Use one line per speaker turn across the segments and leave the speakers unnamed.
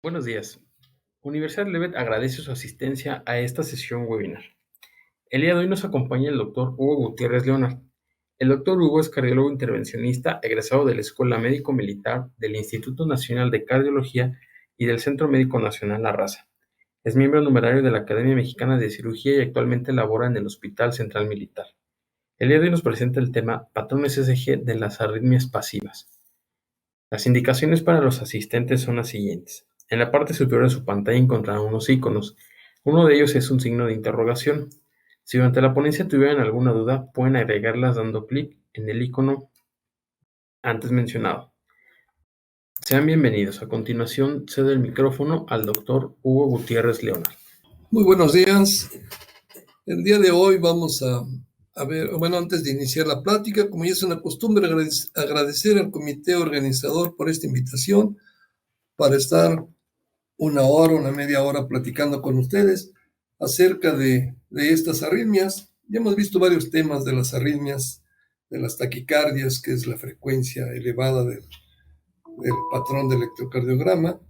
Buenos días. Universidad Levet agradece su asistencia a esta sesión webinar. El día de hoy nos acompaña el doctor Hugo Gutiérrez Leonard. El doctor Hugo es cardiólogo intervencionista egresado de la Escuela Médico Militar del Instituto Nacional de Cardiología y del Centro Médico Nacional La Raza. Es miembro numerario de la Academia Mexicana de Cirugía y actualmente labora en el Hospital Central Militar. El día de hoy nos presenta el tema patrones ECG de las arritmias pasivas. Las indicaciones para los asistentes son las siguientes. En la parte superior de su pantalla encontrarán unos iconos. Uno de ellos es un signo de interrogación. Si durante la ponencia tuvieran alguna duda, pueden agregarlas dando clic en el icono antes mencionado. Sean bienvenidos. A continuación, cedo el micrófono al doctor Hugo Gutiérrez Leonard.
Muy buenos días. El día de hoy vamos a ver, antes de iniciar la plática, como ya es una costumbre, agradecer al comité organizador por esta invitación para estar una media hora platicando con ustedes acerca de estas arritmias. Ya hemos visto varios temas de las arritmias, de las taquicardias, que es la frecuencia elevada del patrón de electrocardiograma,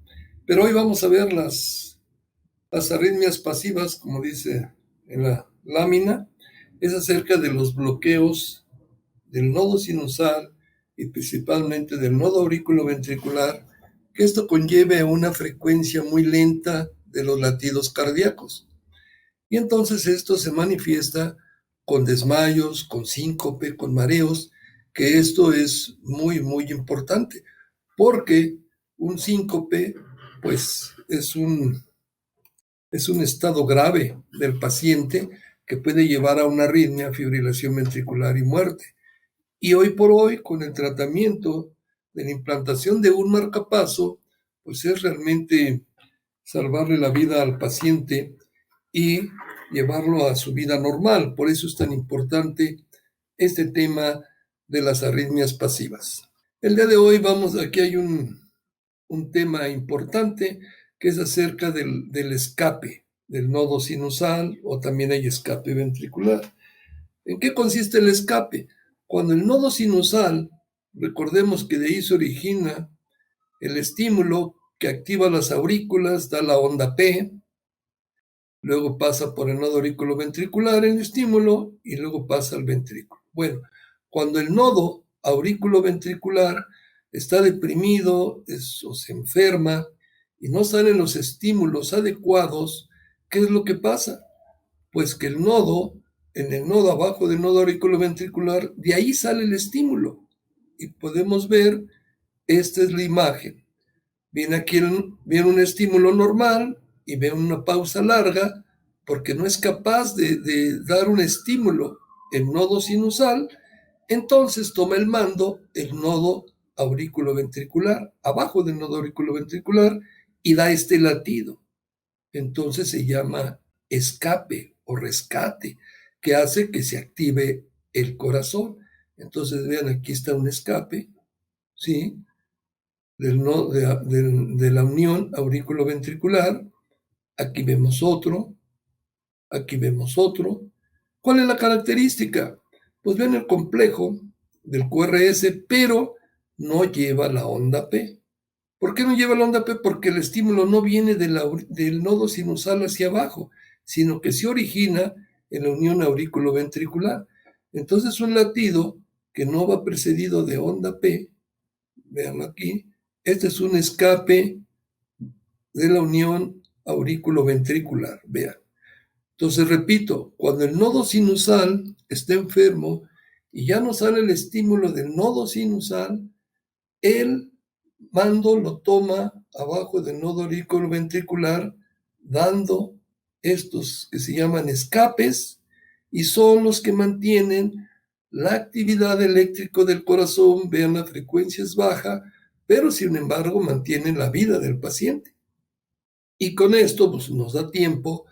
pero hoy vamos a ver las arritmias pasivas, como dice en la lámina, es acerca de los bloqueos del nodo sinusal y principalmente del nodo auriculoventricular, que esto conlleve a una frecuencia muy lenta de los latidos cardíacos. Y entonces esto se manifiesta con desmayos, con síncope, con mareos, que esto es muy, muy importante, porque un síncope, pues, es un estado grave del paciente que puede llevar a una arritmia, fibrilación ventricular y muerte. Y hoy por hoy, con el tratamiento de la implantación de un marcapaso, pues es realmente salvarle la vida al paciente y llevarlo a su vida normal. Por eso es tan importante este tema de las arritmias pasivas. El día de hoy aquí hay un tema importante que es acerca del escape del nodo sinusal, o también hay escape ventricular. ¿En qué consiste el escape? Cuando el nodo sinusal, recordemos que de ahí se origina el estímulo que activa las aurículas, da la onda P, luego pasa por el nodo auriculoventricular el estímulo y luego pasa al ventrículo. Bueno, cuando el nodo auriculoventricular está deprimido o se enferma y no salen los estímulos adecuados, ¿qué es lo que pasa? Pues que en el nodo abajo del nodo auriculoventricular, de ahí sale el estímulo. Y podemos ver, esta es la imagen. Viene aquí viene un estímulo normal y ve una pausa larga porque no es capaz de dar un estímulo en nodo sinusal. Entonces toma el mando el nodo auriculoventricular, abajo del nodo auriculoventricular, y da este latido. Entonces se llama escape o rescate, que hace que se active el corazón. Entonces vean, aquí está un escape, ¿sí? De la unión auriculoventricular. Aquí vemos otro, aquí vemos otro. ¿Cuál es la característica? Pues ven el complejo del QRS, pero no lleva la onda P. ¿Por qué no lleva la onda P? Porque el estímulo no viene del nodo sinusal hacia abajo, sino que se origina en la unión auriculoventricular. Entonces un latido que no va precedido de onda P, veanlo aquí, este es un escape de la unión auriculoventricular, vean. Entonces, repito, cuando el nodo sinusal está enfermo y ya no sale el estímulo del nodo sinusal, el mando lo toma abajo del nodo auriculoventricular, dando estos que se llaman escapes, y son los que mantienen la actividad eléctrica del corazón. Vean, la frecuencia es baja, pero sin embargo mantienen la vida del paciente. Y con esto pues, nos da tiempo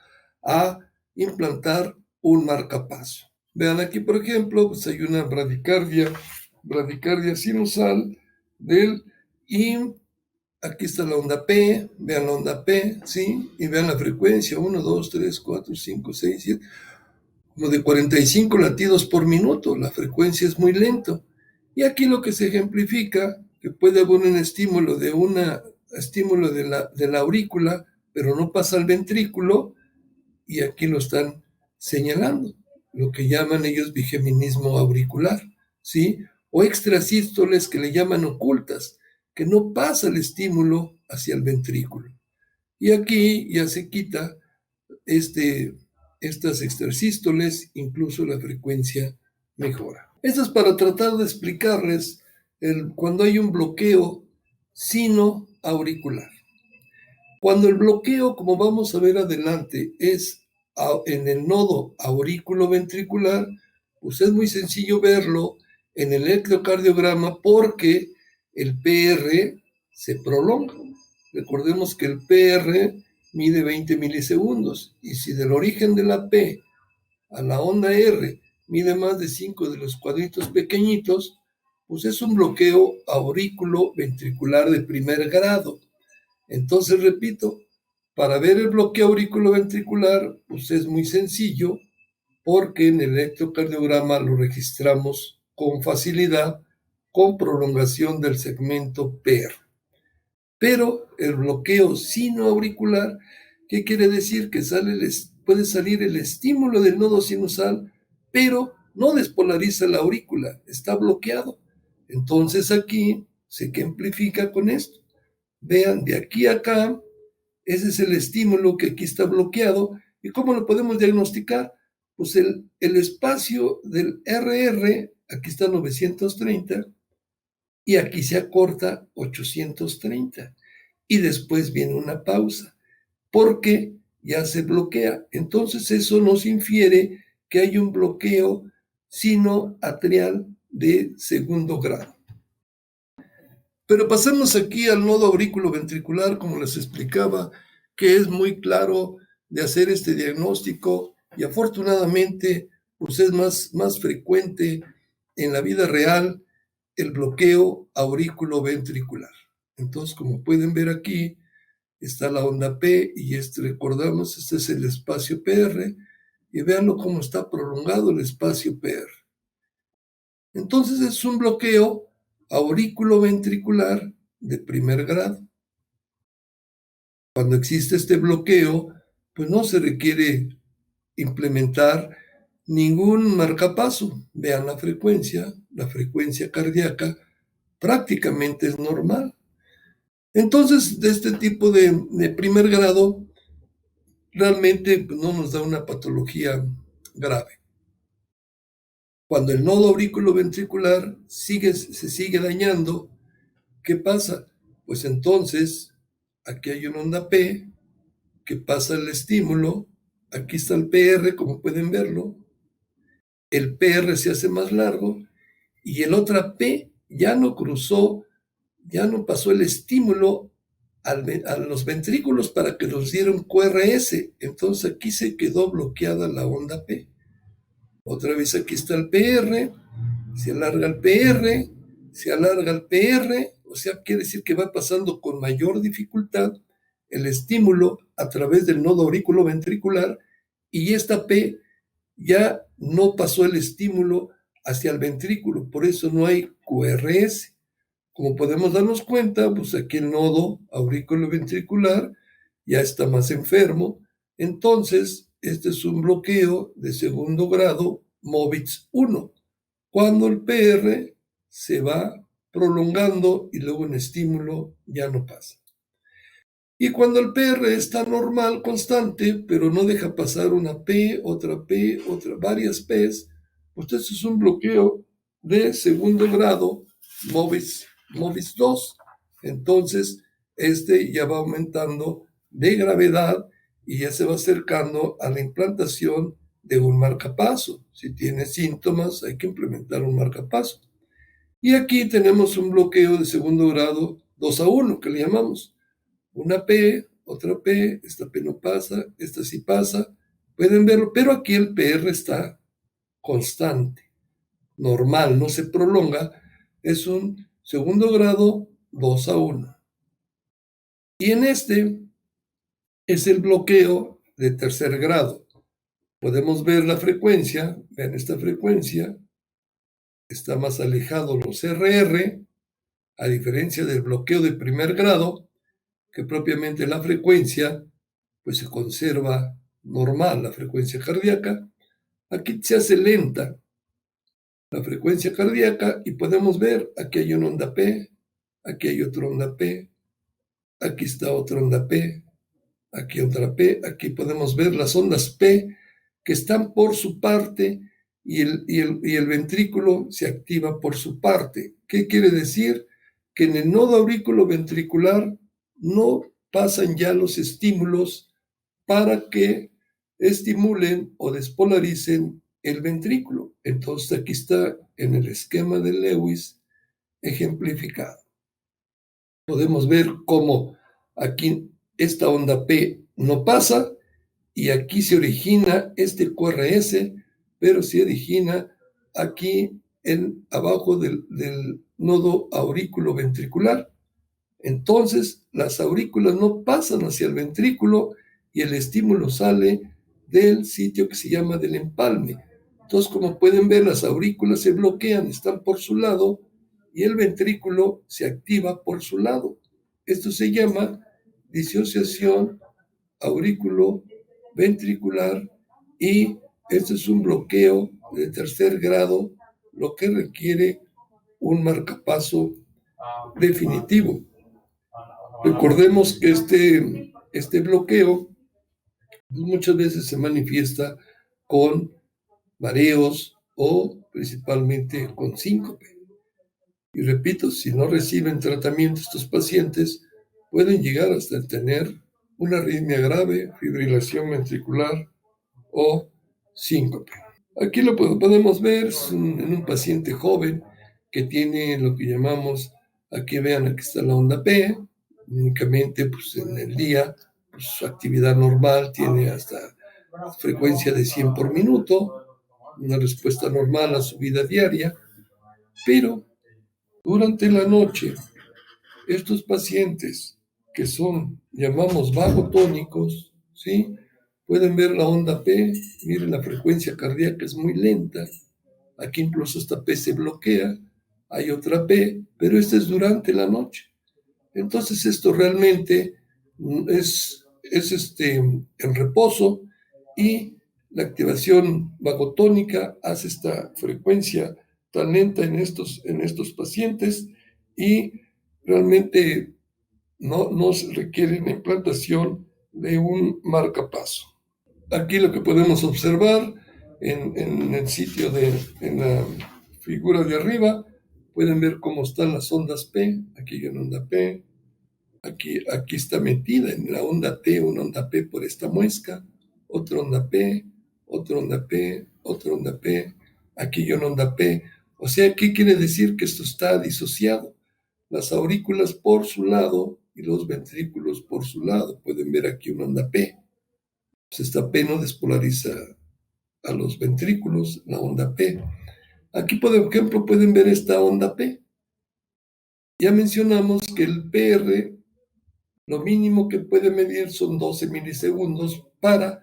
a implantar un marcapaso. Vean aquí, por ejemplo, pues hay una bradicardia sinusal y aquí está la onda P, vean la onda P, ¿sí? Y vean la frecuencia, 1, 2, 3, 4, 5, 6, 7, como de 45 latidos por minuto. La frecuencia es muy lento. Y aquí lo que se ejemplifica, que puede haber un estímulo de una estímulo de la aurícula, pero no pasa al ventrículo, y aquí lo están señalando, lo que llaman ellos bigeminismo auricular, ¿sí? O extrasístoles que le llaman ocultas, que no pasa el estímulo hacia el ventrículo. Y aquí ya se quita estas extrasístoles, incluso la frecuencia mejora. Esto es para tratar de explicarles cuando hay un bloqueo sinoauricular. Cuando el bloqueo, como vamos a ver adelante, es en el nodo aurículo-ventricular, pues es muy sencillo verlo en el electrocardiograma porque el PR se prolonga. Recordemos que el PR mide 20 milisegundos y si del origen de la P a la onda R mide más de 5 de los cuadritos pequeñitos, pues es un bloqueo aurículo-ventricular de primer grado. Entonces, repito, para ver el bloqueo auriculoventricular, pues es muy sencillo, porque en el electrocardiograma lo registramos con facilidad, con prolongación del segmento PR. Pero el bloqueo sinoauricular, ¿qué quiere decir? Que puede salir el estímulo del nodo sinusal, pero no despolariza la aurícula, está bloqueado. Entonces aquí se amplifica con esto. Vean, de aquí a acá, ese es el estímulo que aquí está bloqueado. ¿Y cómo lo podemos diagnosticar? Pues el espacio del RR, aquí está 930, y aquí se acorta 830. Y después viene una pausa, porque ya se bloquea. Entonces eso nos infiere que hay un bloqueo sinoatrial de segundo grado. Pero pasemos aquí al nodo aurículo-ventricular, como les explicaba, que es muy claro de hacer este diagnóstico y afortunadamente pues es más frecuente en la vida real el bloqueo aurículo-ventricular. Entonces, como pueden ver aquí, está la onda P y recordamos, este es el espacio PR y véanlo cómo está prolongado el espacio PR. Entonces es un bloqueo aurículo-ventricular de primer grado. Cuando existe este bloqueo, pues no se requiere implementar ningún marcapaso. Vean la frecuencia cardíaca prácticamente es normal. Entonces, de este tipo de primer grado, realmente pues, no nos da una patología grave. Cuando el nodo aurículo-ventricular se sigue dañando, ¿qué pasa? Pues entonces, aquí hay una onda P que pasa el estímulo, aquí está el PR, como pueden verlo, el PR se hace más largo y el otra P ya no cruzó, ya no pasó el estímulo a los ventrículos para que nos diera un QRS, entonces aquí se quedó bloqueada la onda P. Otra vez aquí está el PR, se alarga el PR, se alarga el PR, o sea, quiere decir que va pasando con mayor dificultad el estímulo a través del nodo aurículo-ventricular y esta P ya no pasó el estímulo hacia el ventrículo, por eso no hay QRS. Como podemos darnos cuenta, pues aquí el nodo aurículo-ventricular ya está más enfermo, entonces este es un bloqueo de segundo grado MOVITZ 1, cuando el PR se va prolongando y luego un estímulo ya no pasa. Y cuando el PR está normal, constante, pero no deja pasar una P, varias Ps, pues eso es un bloqueo de segundo grado MOVITZ 2. Entonces, este ya va aumentando de gravedad y ya se va acercando a la implantación de un marcapaso. Si tiene síntomas, hay que implementar un marcapaso. Y aquí tenemos un bloqueo de segundo grado 2-1, que le llamamos. Una P, otra P, esta P no pasa, esta sí pasa. Pueden verlo, pero aquí el PR está constante, normal, no se prolonga. Es un segundo grado 2-1. Y en este es el bloqueo de tercer grado. Podemos ver la frecuencia, vean esta frecuencia, está más alejado los RR, a diferencia del bloqueo de primer grado, que propiamente la frecuencia pues se conserva normal, la frecuencia cardíaca. Aquí se hace lenta la frecuencia cardíaca y podemos ver, aquí hay una onda P, aquí hay otra onda P, aquí está otra onda P, aquí otra P, aquí podemos ver las ondas P que están por su parte y el ventrículo se activa por su parte. ¿Qué quiere decir? Que en el nodo aurículo ventricular no pasan ya los estímulos para que estimulen o despolaricen el ventrículo. Entonces aquí está en el esquema de Lewis ejemplificado. Podemos ver cómo aquí esta onda P no pasa y aquí se origina este QRS, pero se origina aquí abajo del nodo aurículo ventricular. Entonces las aurículas no pasan hacia el ventrículo y el estímulo sale del sitio que se llama del empalme. Entonces, como pueden ver, las aurículas se bloquean, están por su lado y el ventrículo se activa por su lado. Esto se llama disociación aurículo ventricular y esto es un bloqueo de tercer grado, lo que requiere un marcapaso definitivo. Recordemos que este bloqueo muchas veces se manifiesta con mareos o principalmente con síncope. Y repito, si no reciben tratamiento estos pacientes, pueden llegar hasta tener una arritmia grave, fibrilación ventricular o síncope. Aquí lo podemos ver en un paciente joven que tiene lo que llamamos, aquí vean, aquí está la onda P, únicamente pues, en el día pues, su actividad normal tiene hasta frecuencia de 100 por minuto, una respuesta normal a su vida diaria, pero durante la noche estos pacientes que son, llamamos vagotónicos, ¿sí? Pueden ver la onda P, miren la frecuencia cardíaca es muy lenta, aquí incluso esta P se bloquea, hay otra P, pero esta es durante la noche. Entonces esto realmente es en reposo y la activación vagotónica hace esta frecuencia tan lenta en estos pacientes y realmente no se requiere la implantación de un marcapaso. Aquí lo que podemos observar en el sitio en la figura de arriba, pueden ver cómo están las ondas P, aquí hay una onda P, aquí está metida en la onda T, una onda P por esta muesca, otra onda P, otra onda P, otra onda P, aquí hay una onda P. O sea, ¿qué quiere decir? Que esto está disociado. Las aurículas por su lado y los ventrículos por su lado. Pueden ver aquí una onda P. Pues esta P no despolariza a los ventrículos, la onda P. Aquí, por ejemplo, pueden ver esta onda P. Ya mencionamos que el PR, lo mínimo que puede medir son 12 milisegundos para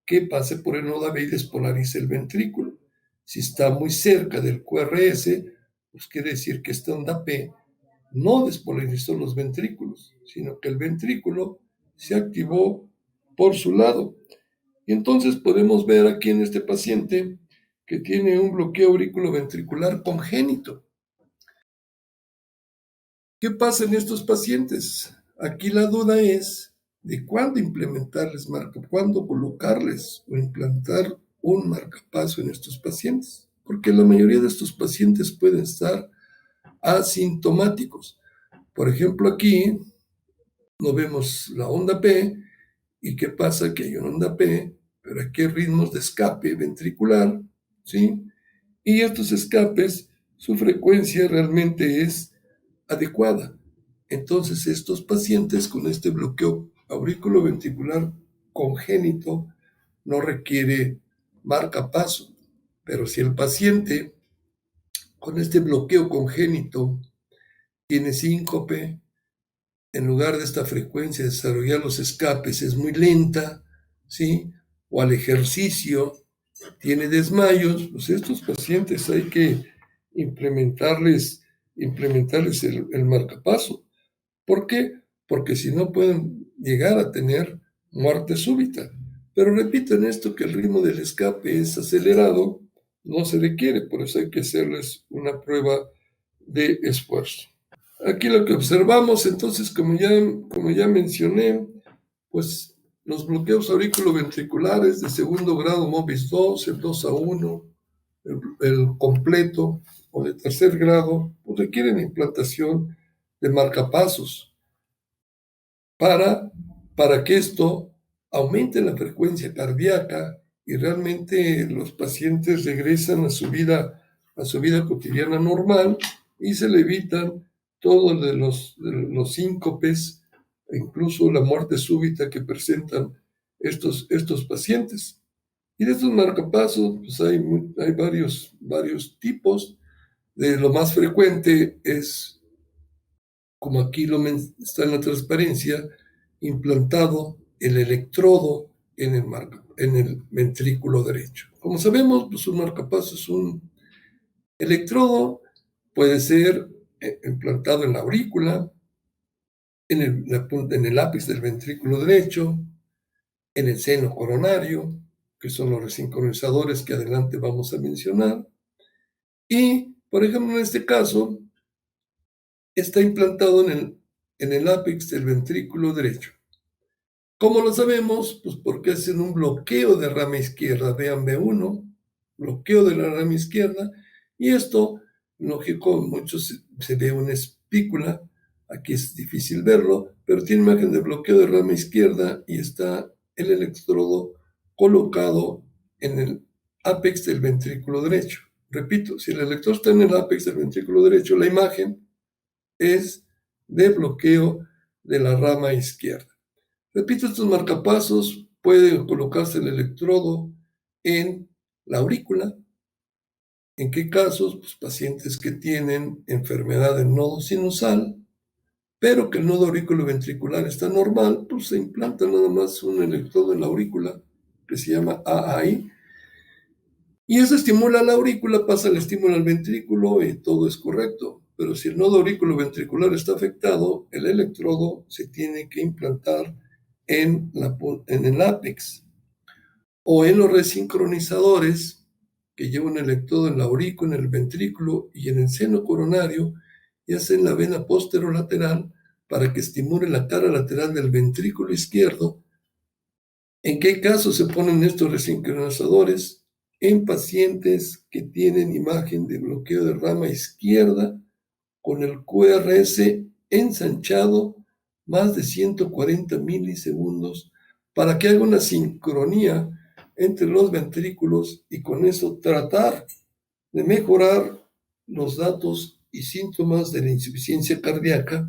que pase por el nodo B y despolarice el ventrículo. Si está muy cerca del QRS, pues quiere decir que esta onda P no despolarizó los ventrículos, sino que el ventrículo se activó por su lado. Y entonces podemos ver aquí en este paciente que tiene un bloqueo auriculoventricular congénito. ¿Qué pasa en estos pacientes? Aquí la duda es de cuándo implementarles cuándo colocarles o implantar un marcapaso en estos pacientes, porque la mayoría de estos pacientes pueden estar asintomáticos. Por ejemplo, aquí no vemos la onda P, y qué pasa que hay una onda P, pero aquí hay ritmos de escape ventricular, ¿sí? Y estos escapes, su frecuencia realmente es adecuada. Entonces, estos pacientes con este bloqueo auriculoventricular congénito no requiere marcapaso, pero si el paciente con este bloqueo congénito tiene síncope, en lugar de esta frecuencia desarrollar los escapes es muy lenta, ¿sí? O al ejercicio tiene desmayos, pues estos pacientes hay que implementarles el marcapaso. ¿Por qué? porque si no pueden llegar a tener muerte súbita. Pero repito en esto que el ritmo del escape es acelerado, no se requiere, por eso hay que hacerles una prueba de esfuerzo. Aquí lo que observamos, entonces, como ya mencioné, pues los bloqueos auriculoventriculares de segundo grado MOBIS 2, el 2A1, el completo o de tercer grado, pues requieren implantación de marcapasos para que esto aumente la frecuencia cardíaca y realmente los pacientes regresan a su vida cotidiana normal y se le evitan todos de los síncopes e incluso la muerte súbita que presentan estos pacientes. Y de estos marcapasos pues hay varios tipos. De lo más frecuente es, como aquí está en la transparencia, implantado el electrodo en el ventrículo derecho. Como sabemos, pues un marcapaso es un electrodo, puede ser implantado en la aurícula, en el ápice del ventrículo derecho, en el seno coronario, que son los resincronizadores que adelante vamos a mencionar, y, por ejemplo, en este caso, está implantado en el ápice del ventrículo derecho. ¿Cómo lo sabemos? Pues porque hacen un bloqueo de rama izquierda, vean B1, bloqueo de la rama izquierda, y esto, lógico, muchos se ve una espícula, aquí es difícil verlo, pero tiene imagen de bloqueo de rama izquierda y está el electrodo colocado en el ápex del ventrículo derecho. Repito, si el electrodo está en el ápex del ventrículo derecho, la imagen es de bloqueo de la rama izquierda. Repito, estos marcapasos pueden colocarse el electrodo en la aurícula. ¿En qué casos? Pues pacientes que tienen enfermedad del nodo sinusal, pero que el nodo auriculoventricular está normal, pues se implanta nada más un electrodo en la aurícula que se llama AAI. Y eso estimula la aurícula, pasa el estímulo al ventrículo y todo es correcto. Pero si el nodo auriculoventricular está afectado, el electrodo se tiene que implantar en el ápex o en los resincronizadores que llevan un electrodo en la aurícula, en el ventrículo y en el seno coronario y hacen la vena posterolateral para que estimule la cara lateral del ventrículo izquierdo. ¿En qué casos se ponen estos resincronizadores? En pacientes que tienen imagen de bloqueo de rama izquierda con el QRS ensanchado más de 140 milisegundos para que haga una sincronía entre los ventrículos y con eso tratar de mejorar los datos y síntomas de la insuficiencia cardíaca,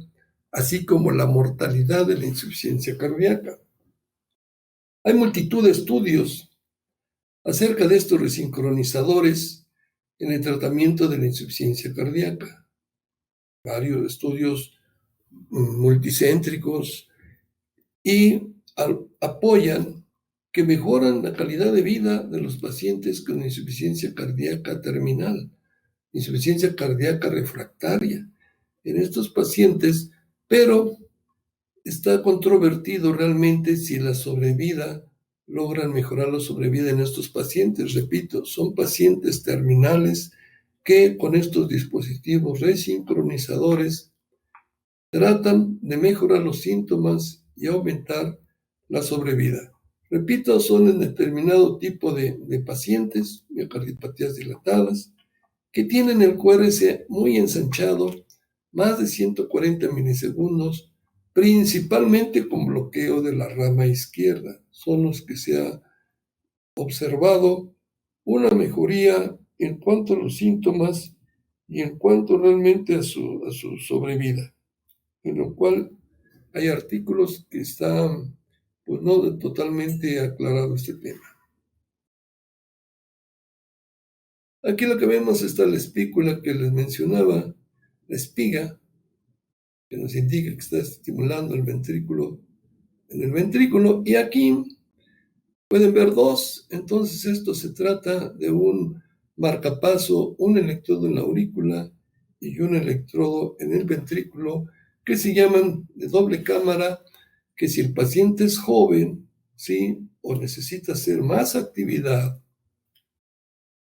así como la mortalidad de la insuficiencia cardíaca. Hay multitud de estudios acerca de estos resincronizadores en el tratamiento de la insuficiencia cardíaca. Varios estudios multicéntricos y apoyan que mejoran la calidad de vida de los pacientes con insuficiencia cardíaca terminal, insuficiencia cardíaca refractaria en estos pacientes, pero está controvertido realmente si la sobrevida logran mejorar la sobrevida en estos pacientes. Repito, son pacientes terminales que con estos dispositivos resincronizadores tratan de mejorar los síntomas y aumentar la sobrevida. Repito, son en determinado tipo de pacientes, miocardiopatías dilatadas, que tienen el QRS muy ensanchado, más de 140 milisegundos, principalmente con bloqueo de la rama izquierda. Son los que se ha observado una mejoría en cuanto a los síntomas y en cuanto realmente a su sobrevida, en lo cual hay artículos que están pues no totalmente aclarado este tema. Aquí lo que vemos está la espícula que les mencionaba, la espiga, que nos indica que está estimulando el ventrículo en el ventrículo, y aquí pueden ver dos. Entonces esto se trata de un marcapaso, un electrodo en la aurícula y un electrodo en el ventrículo que se llaman de doble cámara, que si el paciente es joven, ¿sí? O necesita hacer más actividad,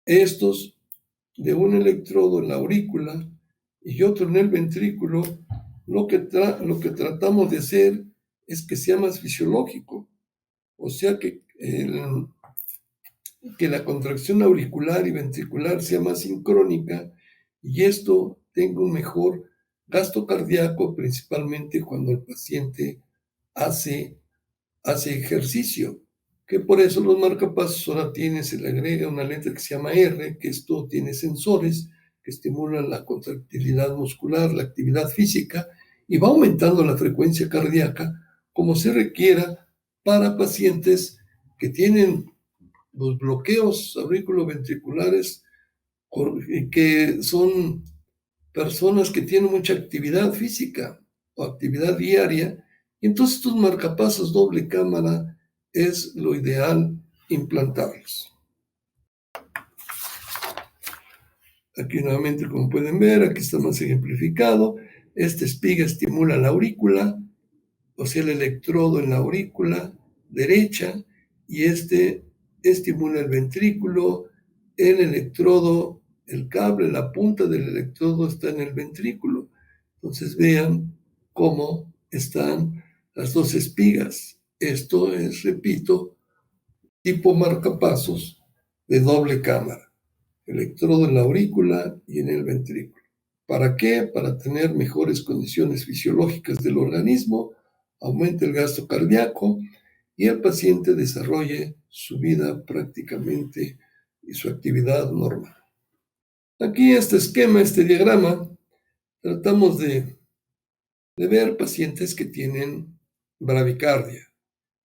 estos de un electrodo en la aurícula y otro en el ventrículo, lo que tratamos de hacer es que sea más fisiológico, o sea que la contracción auricular y ventricular sea más sincrónica y esto tenga un mejor gasto cardíaco, principalmente cuando el paciente hace ejercicio, que por eso los marcapasos ahora se le agrega una letra que se llama R, que esto tiene sensores que estimulan la contractilidad muscular, la actividad física, y va aumentando la frecuencia cardíaca como se requiera para pacientes que tienen los bloqueos auriculoventriculares, que son personas que tienen mucha actividad física o actividad diaria, y entonces estos marcapasos doble cámara es lo ideal implantarlos. Aquí nuevamente, como pueden ver, aquí está más ejemplificado. Esta espiga estimula la aurícula, o sea, el electrodo en la aurícula derecha, y este estimula el ventrículo, el electrodo, el cable, la punta del electrodo está en el ventrículo. Entonces vean cómo están las dos espigas. Esto es, repito, tipo marcapasos de doble cámara, electrodo en la aurícula y en el ventrículo. ¿Para qué? Para tener mejores condiciones fisiológicas del organismo, aumente el gasto cardíaco y el paciente desarrolle su vida prácticamente y su actividad normal. Aquí este esquema, este diagrama, tratamos de ver pacientes que tienen bradicardia.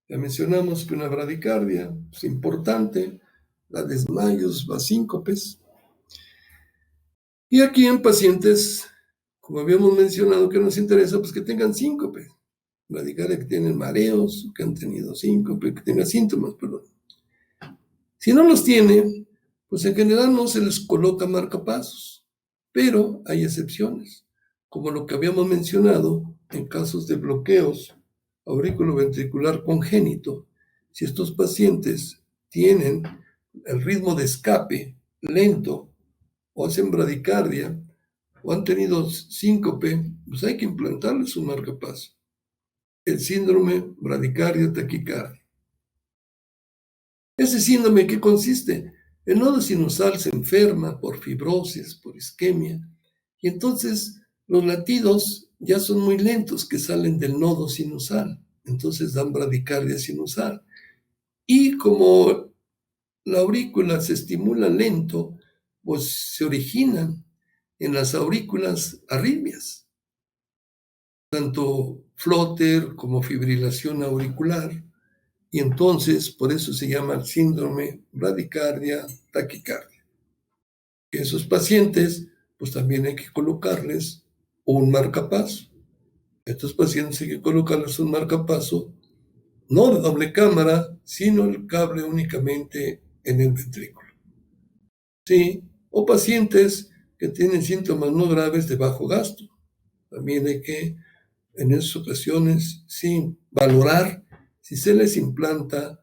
Ya mencionamos que una bradicardia es importante, la desmayos, las síncopes. Y aquí en pacientes, como habíamos mencionado, que nos interesa, pues que tengan síncope. Bradicardia que tienen mareos, que han tenido síncope, que tengan síntomas, perdón. Si no los tiene, pues en general no se les coloca marcapasos, pero hay excepciones, como lo que habíamos mencionado en casos de bloqueos auriculoventricular congénito. Si estos pacientes tienen el ritmo de escape lento o hacen bradicardia o han tenido síncope, pues hay que implantarles un marcapaso. El síndrome bradicardia taquicardia. ¿Ese síndrome qué consiste? El nodo sinusal se enferma por fibrosis, por isquemia, y entonces los latidos ya son muy lentos que salen del nodo sinusal, entonces dan bradicardia sinusal. Y como la aurícula se estimula lento, pues se originan en las aurículas arritmias, tanto flóter como fibrilación auricular. Y entonces, por eso se llama el síndrome bradicardia taquicardia. Que esos pacientes, pues también hay que colocarles un marcapaso. Estos pacientes hay que colocarles un marcapaso, no de doble cámara, sino el cable únicamente en el ventrículo. Sí, o pacientes que tienen síntomas no graves de bajo gasto. También hay que, en esas ocasiones, sí, valorar si se les implanta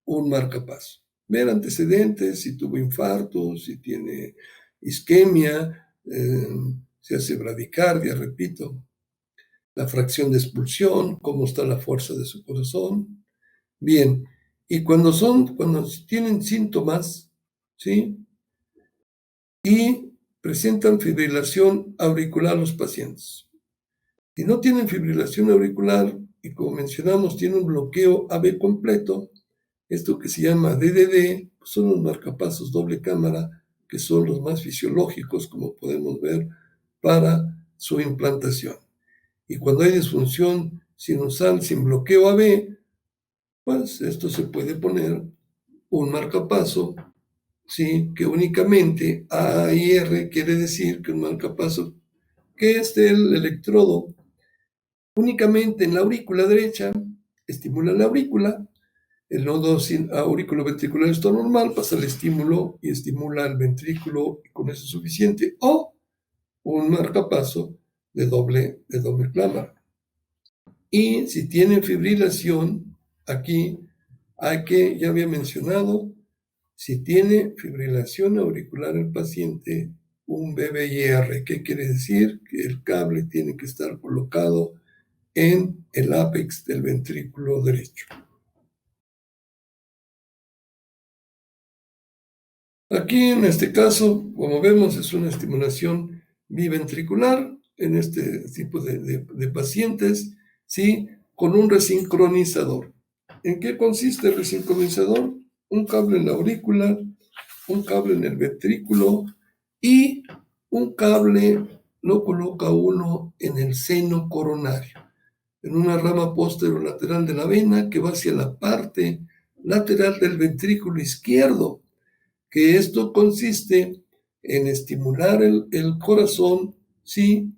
un marcapaso. Ver antecedentes, si tuvo infarto, si tiene isquemia, si hace bradicardia, repito, la fracción de expulsión, cómo está la fuerza de su corazón. Bien, y cuando tienen síntomas, ¿sí? Y presentan fibrilación auricular los pacientes. Si no tienen fibrilación auricular y como mencionamos tienen un bloqueo AB completo, esto que se llama DDD, son los marcapasos doble cámara, que son los más fisiológicos, como podemos ver, para su implantación. Y cuando hay disfunción sinusal sin bloqueo AB, pues esto se puede poner un marcapaso, ¿sí? Que únicamente AIR quiere decir que un marcapaso que es el electrodo únicamente en la aurícula derecha, estimula la aurícula, el nodo auriculoventricular está normal, pasa el estímulo y estimula el ventrículo y con eso es suficiente. O un marcapaso de doble cámara. Y si tienen fibrilación, aquí hay que, ya había mencionado, si tiene fibrilación auricular el paciente, un BBIR. ¿Qué quiere decir? Que el cable tiene que estar colocado en el ápex del ventrículo derecho. Aquí en este caso, como vemos, es una estimulación biventricular en este tipo de pacientes, ¿sí? Con un resincronizador. ¿En qué consiste el resincronizador? Un cable en la aurícula, un cable en el ventrículo y un cable lo coloca uno en el seno coronario, en una rama posterolateral de la vena que va hacia la parte lateral del ventrículo izquierdo, que esto consiste en estimular el corazón, sí,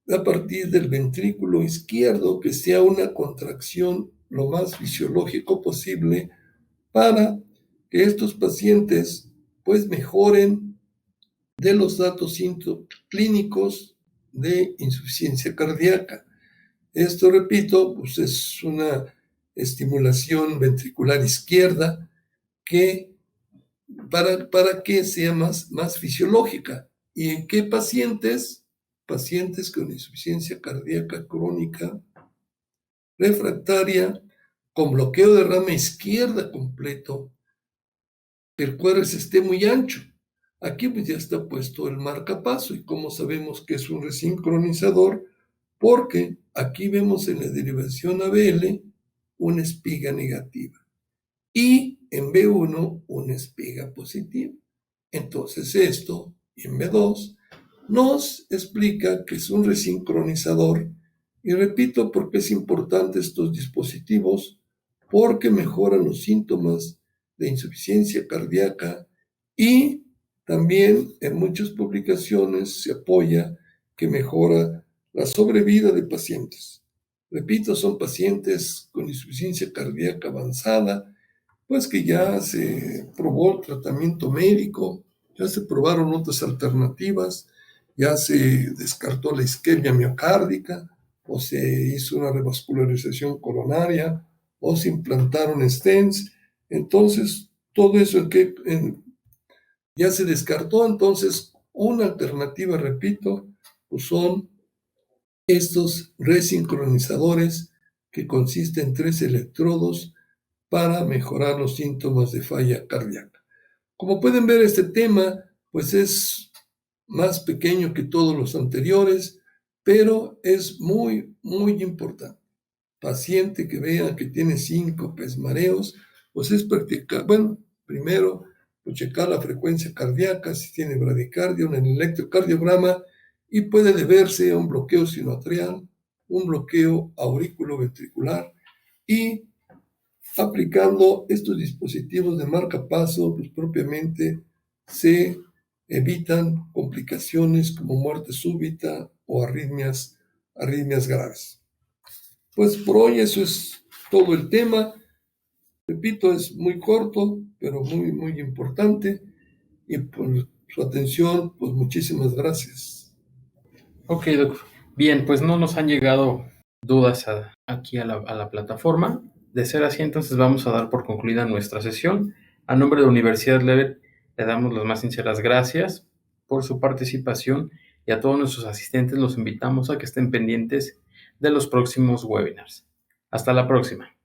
a partir del ventrículo izquierdo, que sea una contracción lo más fisiológico posible para que estos pacientes pues mejoren de los datos clínicos de insuficiencia cardíaca. Esto, repito, pues es una estimulación ventricular izquierda que para que sea más fisiológica. ¿Y en qué pacientes? Pacientes con insuficiencia cardíaca crónica refractaria, con bloqueo de rama izquierda completo, que el cuádriceps esté muy ancho. Aquí pues ya está puesto el marcapaso. ¿Y cómo sabemos que es un resincronizador? Porque aquí vemos en la derivación ABL una espiga negativa y en B1 una espiga positiva. Entonces esto, en B2, nos explica que es un resincronizador. Y repito, porque es importante estos dispositivos, porque mejoran los síntomas de insuficiencia cardíaca y también en muchas publicaciones se apoya que mejora la sobrevida de pacientes. Repito, son pacientes con insuficiencia cardíaca avanzada, pues que ya se probó el tratamiento médico, ya se probaron otras alternativas, ya se descartó la isquemia miocárdica, o se hizo una revascularización coronaria, o se implantaron stents. Entonces, todo eso ya se descartó. Entonces, una alternativa, repito, pues son estos resincronizadores que consisten en 3 electrodos para mejorar los síntomas de falla cardíaca. Como pueden ver, este tema pues es más pequeño que todos los anteriores, pero es muy, muy importante. Paciente que vea que tiene síncopes, mareos, pues es practicar, bueno, primero pues checar la frecuencia cardíaca, si tiene bradicardia, un electrocardiograma, y puede deberse a un bloqueo sinoatrial, un bloqueo auriculoventricular, y aplicando estos dispositivos de marcapaso, pues propiamente se evitan complicaciones como muerte súbita o arritmias graves. Pues por hoy eso es todo el tema. Repito, es muy corto, pero muy, muy importante. Y por su atención, pues muchísimas gracias.
Ok, doctor. Bien, pues no nos han llegado dudas aquí a la plataforma. De ser así, entonces vamos a dar por concluida nuestra sesión. A nombre de Universidad Levet, le damos las más sinceras gracias por su participación y a todos nuestros asistentes los invitamos a que estén pendientes de los próximos webinars. Hasta la próxima.